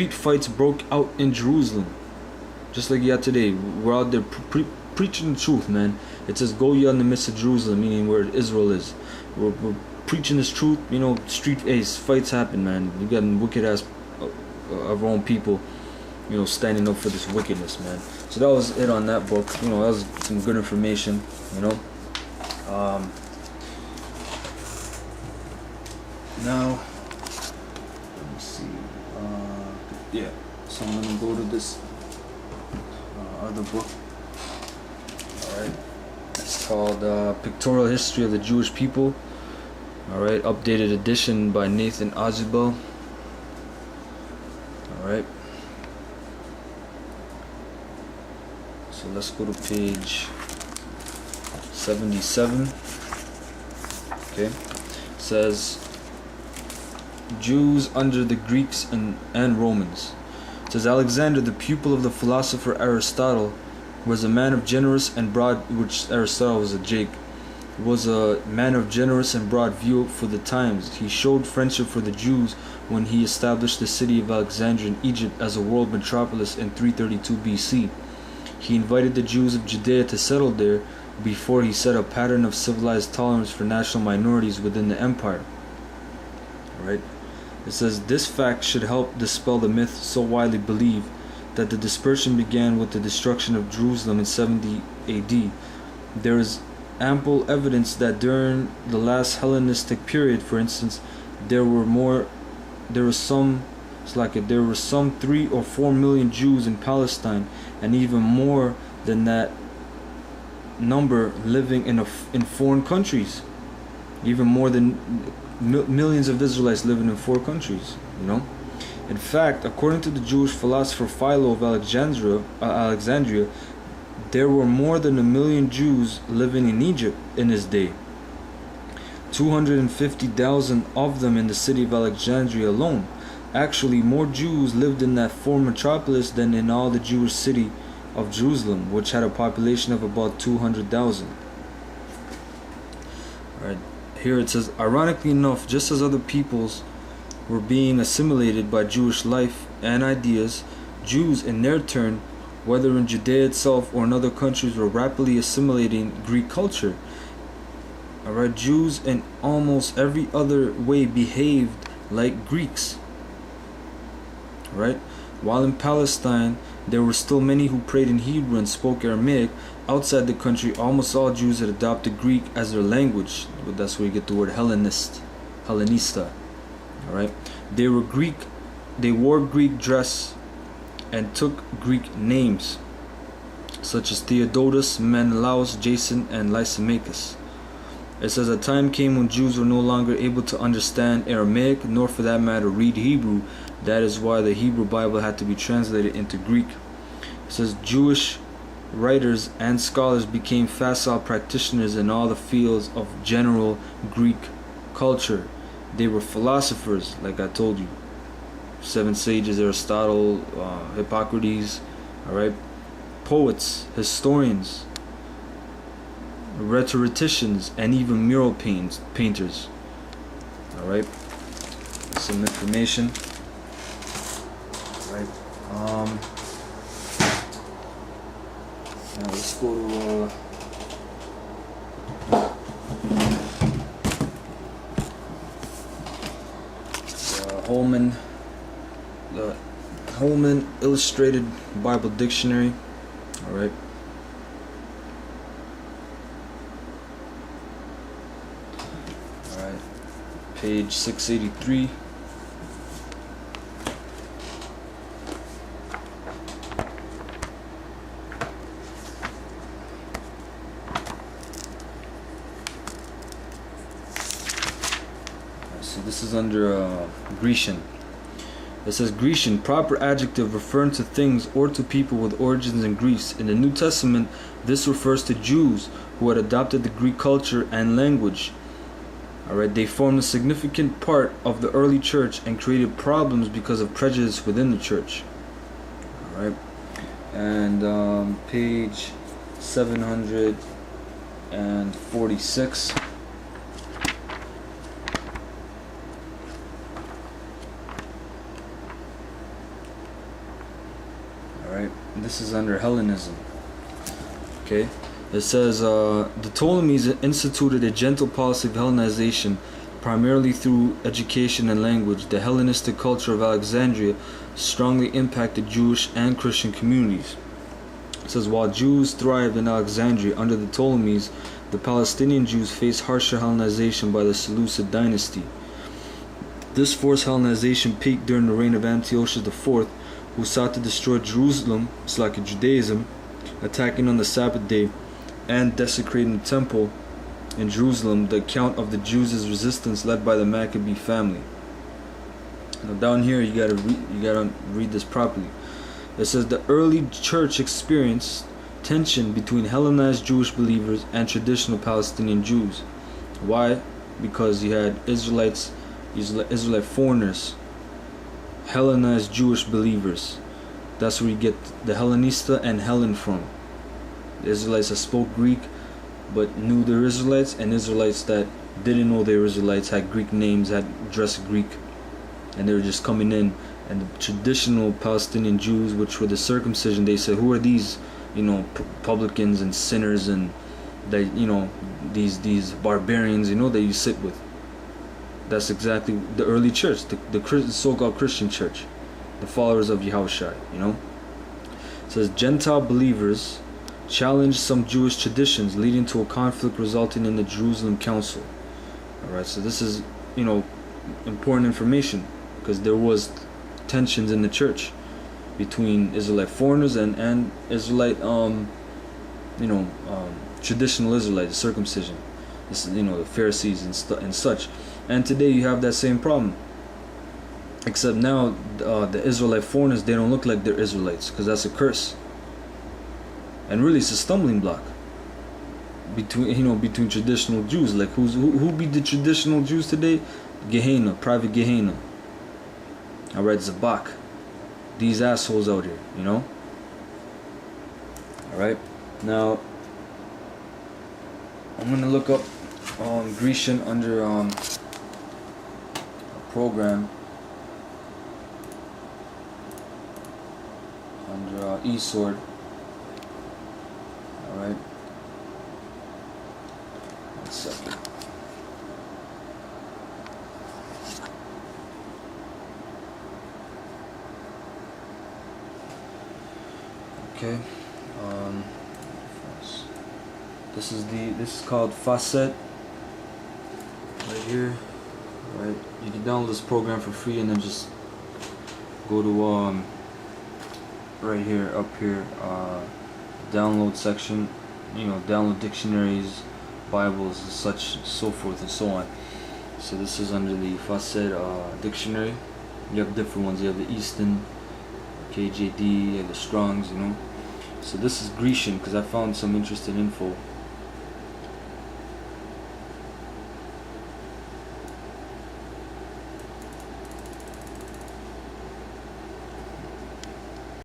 street fights broke out in Jerusalem, just like you had today. We're out there preaching the truth, man. It says, "Go ye in the midst of Jerusalem," meaning where Israel is. We're preaching this truth. Street fights happen, man. You got wicked ass of our own people, standing up for this wickedness, man. So that was it on that book. That was some good information. Now, let me see. Yeah, so I'm gonna go to this other book. Alright, it's called Pictorial History of the Jewish People. Alright, updated edition by Nathan Azubel. Alright, so let's go to page 77. Okay, it says Jews under the Greeks and Romans. It says Alexander, the pupil of the philosopher Aristotle, was a man of generous and broad, which Aristotle was was a man of generous and broad view for the times. He showed friendship for the Jews when he established the city of Alexandria in Egypt as a world metropolis in 332 BC. He invited the Jews of Judea to settle there before he set a pattern of civilized tolerance for national minorities within the empire. Right? It says this fact should help dispel the myth so widely believed that the dispersion began with the destruction of Jerusalem in 70 AD. There is ample evidence that during the last Hellenistic period, for instance, there were some 3 or 4 million Jews in Palestine, and even more than that number living in foreign countries. Even more than millions of Israelites living in 4 countries. In fact, according to the Jewish philosopher Philo of Alexandria, there were more than 1 million Jews living in Egypt in his day. 250,000 of them in the city of Alexandria alone. Actually, more Jews lived in that former metropolis than in all the Jewish city of Jerusalem, which had a population of about 200,000. Alright, here it says, ironically enough, just as other peoples were being assimilated by Jewish life and ideas, Jews in their turn, whether in Judea itself or in other countries, were rapidly assimilating Greek culture. Alright, Jews in almost every other way behaved like Greeks. Right? While in Palestine, there were still many who prayed in Hebrew and spoke Aramaic. Outside the country, almost all Jews had adopted Greek as their language. That's where you get the word Hellenista. Alright? They wore Greek dress and took Greek names, such as Theodotus, Menelaus, Jason, and Lysimachus. It says a time came when Jews were no longer able to understand Aramaic, nor for that matter read Hebrew. That is why the Hebrew Bible had to be translated into Greek. It says Jewish writers and scholars became facile practitioners in all the fields of general Greek culture. They were philosophers, like I told you. 7 sages, Aristotle, Hippocrates, alright? Poets, historians, rhetoricians, and even mural painters. Alright? Some information. Alright. Now let's go to the Holman Illustrated Bible Dictionary. Alright. Alright. Page 683. So this is under Grecian. It says Grecian, proper adjective referring to things or to people with origins in Greece. In the New Testament, this refers to Jews who had adopted the Greek culture and language. Alright, they formed a significant part of the early church and created problems because of prejudice within the church. Alright, and page 746. this is under Hellenism. Okay, it says the Ptolemies instituted a gentle policy of Hellenization, primarily through education and language. The Hellenistic culture of Alexandria strongly impacted Jewish and Christian communities. It says while Jews thrived in Alexandria under the Ptolemies, the Palestinian Jews faced harsher Hellenization by the Seleucid dynasty. This forced Hellenization peaked during the reign of Antiochus IV, who sought to destroy Jerusalem, it's like a Judaism, attacking on the Sabbath day and desecrating the temple in Jerusalem. The account of the Jews' resistance led by the Maccabee family. Now down here you gotta read this properly. It says the early church experienced tension between Hellenized Jewish believers and traditional Palestinian Jews. Why? Because you had Israelite foreigners, Hellenized Jewish believers. That's where you get the Hellenista and Hellen from. The Israelites that spoke Greek but knew they're Israelites, and Israelites that didn't know they were Israelites, had Greek names, had dressed Greek, and they were just coming in. And the traditional Palestinian Jews, which were the circumcision, they said, who are these, publicans and sinners and that, these barbarians, that you sit with. That's exactly the early church, the so-called Christian church, the followers of Yahushua. It says Gentile believers challenged some Jewish traditions, leading to a conflict resulting in the Jerusalem Council. Alright, so this is, important information, because there was tensions in the church between Israelite foreigners and Israelite, traditional Israelites, circumcision. This is, the Pharisees and such. And today you have that same problem. Except now, the Israelite foreigners, they don't look like they're Israelites, because that's a curse. And really, it's a stumbling block between traditional Jews. Like who be the traditional Jews today? Gehenna, private Gehenna. All right, Zabak. These assholes out here, All right. Now, I'm gonna look up Grecian under a program under eSword. Alright. 1 second. Okay. This is called Facet. Right here. Right. You can download this program for free and then just go to right here, up here, download section, download dictionaries, Bibles, and such, so forth and so on. So this is under the Facet dictionary. You have different ones. You have the Easton, KJD, you have the Strongs, So this is Grecian, because I found some interesting info